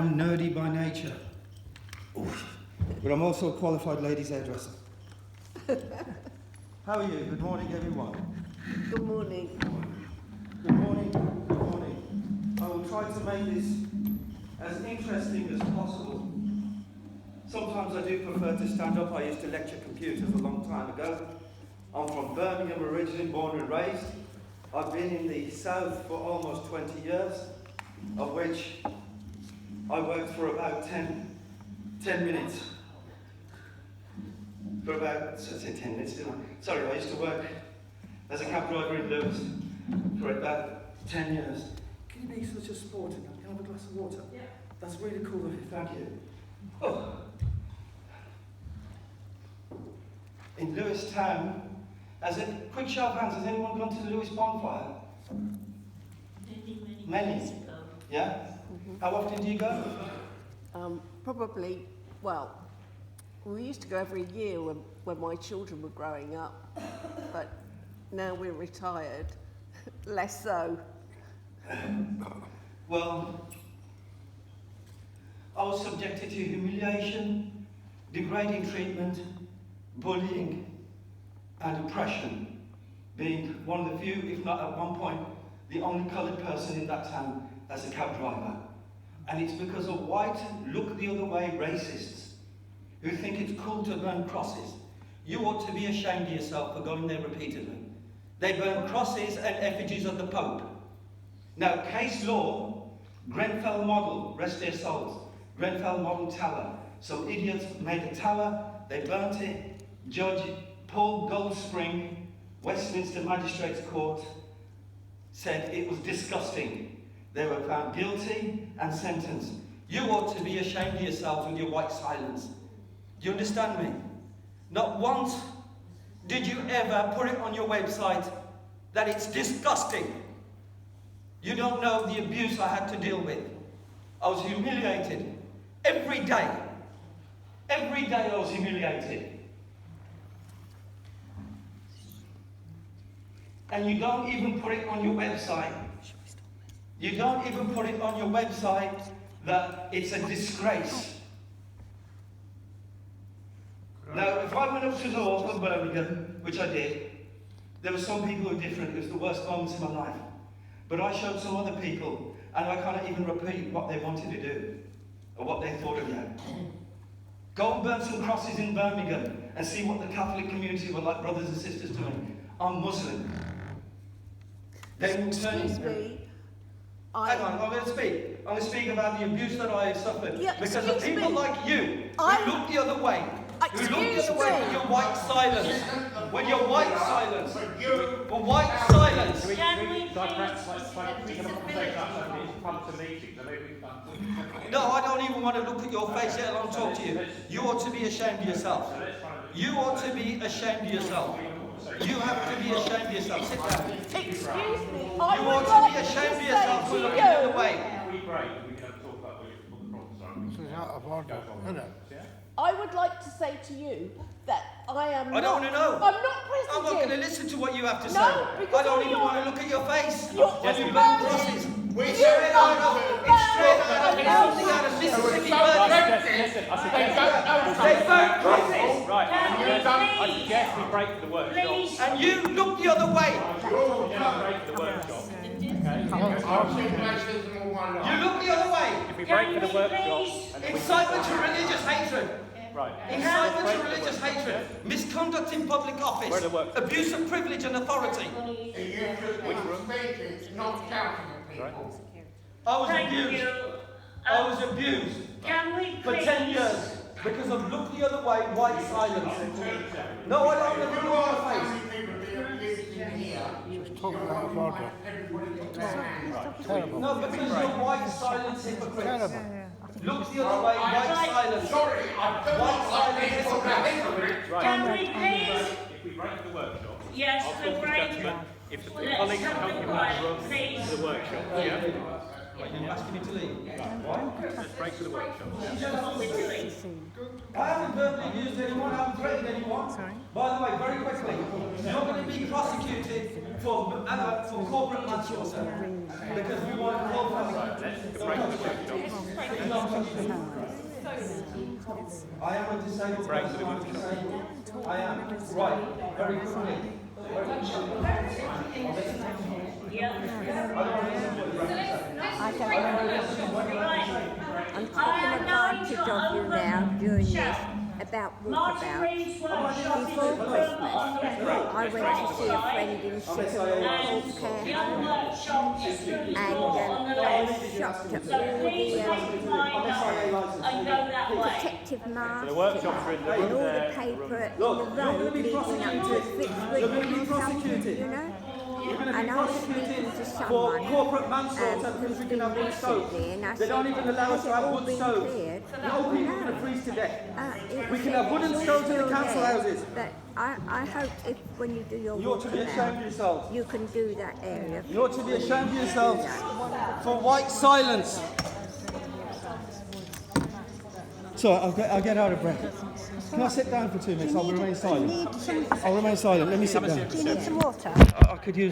I'm nerdy by nature, but I'm also a qualified ladies hairdresser. How are you? Good morning, everyone. Good morning. Good morning. Good morning. I will try to make this as interesting as possible. Sometimes I do prefer to stand up. I used to lecture computers a long time ago. I'm from Birmingham, originally born and raised. I've been in the south for almost 20 years, of which I worked for about 10 minutes. For about, 10 minutes, didn't I? Sorry, I used to work as a cab driver in Lewes for about 10 years. Can you be such a sport? Can I have a glass of water? Yeah. That's really cool of you, thank you. Oh. In Lewes town, as a quick show of hands, has anyone gone to the Lewes Bonfire? Many years ago. Yeah? Mm-hmm. How often do you go? Probably, well, we used to go every year when my children were growing up, but now we're retired, less so. Well, I was subjected to humiliation, degrading treatment, bullying, and oppression, being one of the few, if not at one point, the only coloured person in that town as a cab driver. And it's because of white, look the other way racists who think it's cool to burn crosses. You ought to be ashamed of yourself for going there repeatedly. They burn crosses and effigies of the Pope. Now, case law, Grenfell model, rest their souls, Grenfell model tower. Some idiots made a tower, they burnt it. Judge Paul Goldspring, Westminster Magistrates Court, said it was disgusting. They were found guilty and sentenced. You ought to be ashamed of yourself with your white silence. Do you understand me? Not once did you ever put it on your website that it's disgusting. You don't know the abuse I had to deal with. I was humiliated every day. Every day I was humiliated. And you don't even put it on your website. You don't even put it on your website that it's a disgrace. Now, if I went up to the North of Birmingham, which I did, there were some people who were different. It was the worst moments in my life. But I showed some other people, and I can't even repeat what they wanted to do, or what they thought of you. Go and burn some crosses in Birmingham, and see what the Catholic community were like, brothers and sisters, to me. I'm Muslim. They will turn. Excuse me. Hang on, I'm going to speak. I'm going to speak about the abuse that I suffered. Yeah, because of people like you, who look the other way. Who look the other way with your white silence. With your white silence. For white silence. No, I don't even want to look at your face, let alone talk to you. You ought to be ashamed of yourself. You ought to be ashamed of yourself. You have to be ashamed of yourself. Sit down. Excuse me. You ought to be ashamed of yourself for looking the other way. I would like to say to you that I am I don't want to know. I'm not pressing I'm not going to listen to what you have to say. No, because I don't even want to look at your face. When you burn crosses. It's straight out of something out of Mississippi burning. They burn crosses. Right, I suggest we break for the workshop. And you look the other way. Break for the workshop. You look the other way. If we break for the workshop... Incitement to religious hatred. Right. Incitement to religious hatred. Misconduct in public office. Abuse of privilege and authority. Which room? I was abused. I was abused for 10 years because of look the other way, white silence. No, I don't want to look at my face. No, because you're white silence hypocrites. Look the other way, white silence. Sorry, white silence hypocrites. Can we please? If we break the workshop, Yes, I'll talk the to the break. gentleman. If the Let's colleagues have can help the you quiet, run please. to the workshop, yeah? You're asking me to leave? Let's break for the workshop. I haven't verbally abused anyone, I haven't threatened anyone. By the way, very quickly, you're going to be prosecuted for corporate manslaughter because we want to call for Let's break the workshop. I am a disabled person. I'm disabled. I am. Right. Very quickly. I don't know. I'm taking advantage of you now doing this about walkabouts. Before Christmas, I went to see a friend in Sycamore Home Care Home, and I was shocked at all the protective masks The workshops are in the and room all the there. paper in the road leading up to Fitzwilliam or something, you know. And I was speaking to someone corporate manslaughter because we can have wood stove. and I They said, don't even allow us has to it have all wood been stove. cleared? No, people are going to freeze to death. It We can said have wooden it's stoves in the still council there, houses. But I hope if when you do your You ought to be walkabout, ashamed of yourselves. you can do that area. You ought to be ashamed of yourselves for white silence. So I'll get out of breath. Can I sit down for 2 minutes? I'll remain silent. I'll remain silent. Let me sit down. Do you need some water? I could use